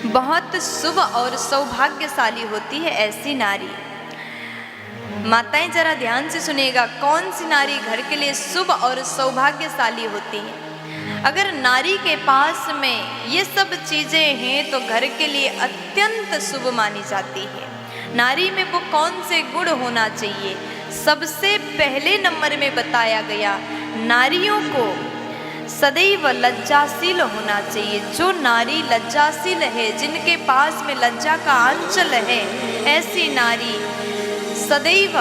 बहुत शुभ और सौभाग्यशाली होती है ऐसी नारी। माताएं जरा ध्यान से सुनिएगा, कौन सी नारी घर के लिए शुभ और सौभाग्यशाली होती है। अगर नारी के पास में ये सब चीजें हैं तो घर के लिए अत्यंत शुभ मानी जाती है। नारी में वो कौन से गुण होना चाहिए, सबसे पहले नंबर में बताया गया, नारियों को सदैव लज्जाशील होना चाहिए। जो नारी लज्जाशील है, जिनके पास में लज्जा का आंचल है, ऐसी नारी सदैव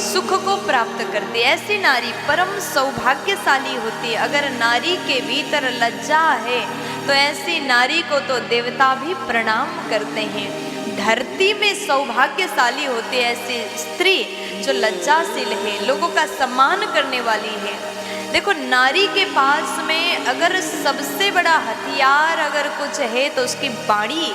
सुख को प्राप्त करती है। ऐसी नारी परम सौभाग्यशाली होती है। अगर नारी के भीतर लज्जा है तो ऐसी नारी को तो देवता भी प्रणाम करते हैं। धरती में सौभाग्यशाली होती है ऐसी स्त्री जो लज्जाशील है, लोगों का सम्मान करने वाली है। देखो, नारी के पास में अगर सबसे बड़ा हथियार अगर कुछ है तो उसकी वाणी।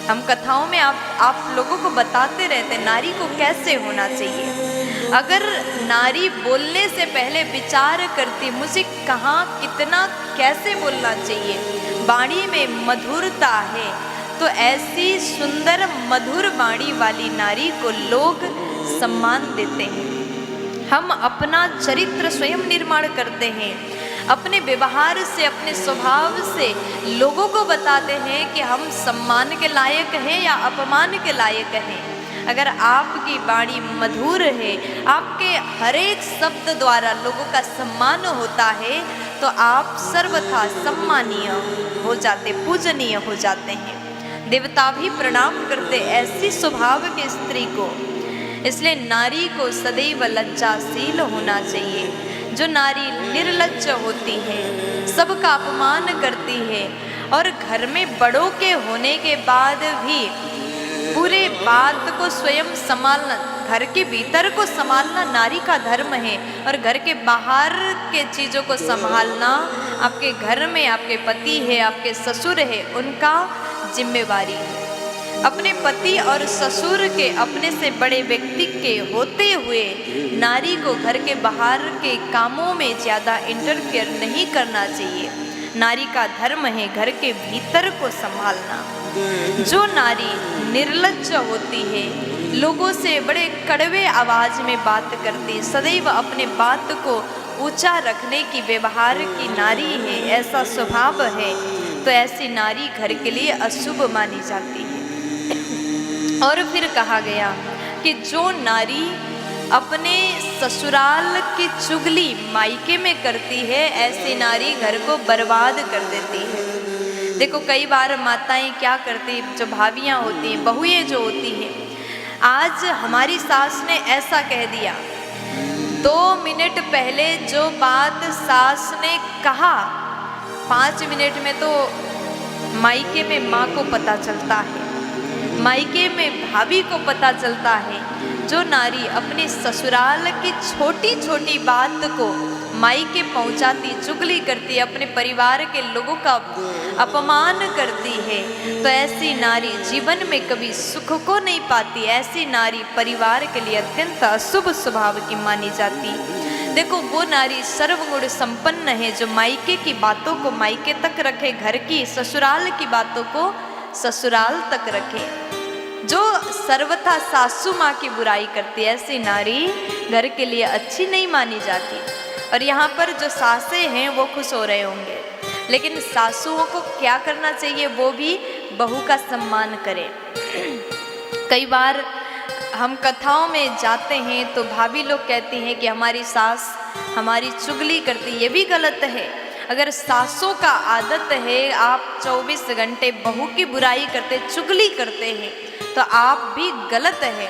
हम कथाओं में आप लोगों को बताते रहते हैं नारी को कैसे होना चाहिए। अगर नारी बोलने से पहले विचार करती, मुझे कहाँ कितना कैसे बोलना चाहिए, वाणी में मधुरता है, तो ऐसी सुंदर मधुर वाणी वाली नारी को लोग सम्मान देते हैं। हम अपना चरित्र स्वयं निर्माण करते हैं, अपने व्यवहार से, अपने स्वभाव से लोगों को बताते हैं कि हम सम्मान के लायक हैं या अपमान के लायक हैं। अगर आपकी वाणी मधुर है, आपके हर एक शब्द द्वारा लोगों का सम्मान होता है, तो आप सर्वथा सम्मानीय हो जाते, पूजनीय हो जाते हैं। देवता भी प्रणाम करते ऐसी स्वभाव की स्त्री को। इसलिए नारी को सदैव लज्जाशील होना चाहिए। जो नारी निर्लज्ज होती है, सबका अपमान करती है और घर में बड़ों के होने के बाद भी पूरे बात को स्वयं संभालना, घर के भीतर को संभालना नारी का धर्म है, और घर के बाहर के चीज़ों को संभालना आपके घर में आपके पति है, आपके ससुर है, उनका जिम्मेवारी है। अपने पति और ससुर के, अपने से बड़े व्यक्ति के होते हुए नारी को घर के बाहर के कामों में ज़्यादा इंटरफेयर नहीं करना चाहिए। नारी का धर्म है घर के भीतर को संभालना। जो नारी निर्लज्ज होती है, लोगों से बड़े कड़वे आवाज में बात करती, सदैव अपने बात को ऊंचा रखने की व्यवहार की नारी है, ऐसा स्वभाव है, तो ऐसी नारी घर के लिए अशुभ मानी जाती है। और फिर कहा गया कि जो नारी अपने ससुराल की चुगली मायके में करती है, ऐसी नारी घर को बर्बाद कर देती है। देखो, कई बार माताएं क्या करती, जो भाभियां होती हैं, बहुएं जो होती हैं, आज हमारी सास ने ऐसा कह दिया, 2 मिनट पहले जो बात सास ने कहा, 5 मिनट में तो मायके में माँ को पता चलता है, मायके में भाभी को पता चलता है। जो नारी अपने ससुराल की छोटी छोटी बात को मायके पहुंचाती, चुगली करती, अपने परिवार के लोगों का अपमान करती है, तो ऐसी नारी जीवन में कभी सुख को नहीं पाती। ऐसी नारी परिवार के लिए अत्यंत अशुभ स्वभाव की मानी जाती। देखो, वो नारी सर्वगुण संपन्न है जो मायके की बातों को मायके तक रखे, घर की ससुराल की बातों को ससुराल तक रखे। जो सर्वथा सासू माँ की बुराई करती है, ऐसी नारी घर के लिए अच्छी नहीं मानी जाती। और यहाँ पर जो सासें हैं वो खुश हो रहे होंगे, लेकिन सासुओं को क्या करना चाहिए, वो भी बहू का सम्मान करें। कई बार हम कथाओं में जाते हैं तो भाभी लोग कहती हैं कि हमारी सास हमारी चुगली करती, ये भी गलत है। अगर सासों का आदत है आप 24 घंटे बहू की बुराई करते, चुगली करते हैं, तो आप भी गलत है,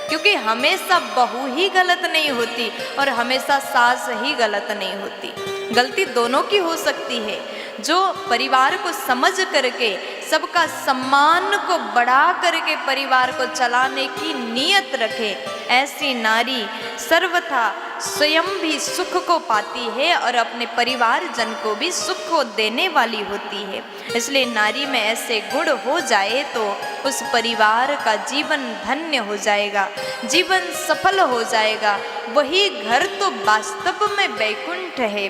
क्योंकि हमेशा बहू ही गलत नहीं होती और हमेशा सास ही गलत नहीं होती। गलती दोनों की हो सकती है। जो परिवार को समझ करके, सबका सम्मान को बढ़ा करके परिवार को चलाने की नीयत रखे, ऐसी नारी सर्वथा स्वयं भी सुख को पाती है और अपने परिवार जन को भी सुख को देने वाली होती है। इसलिए नारी में ऐसे गुण हो जाए तो उस परिवार का जीवन धन्य हो जाएगा, जीवन सफल हो जाएगा। वही घर तो वास्तव में वैकुंठ है।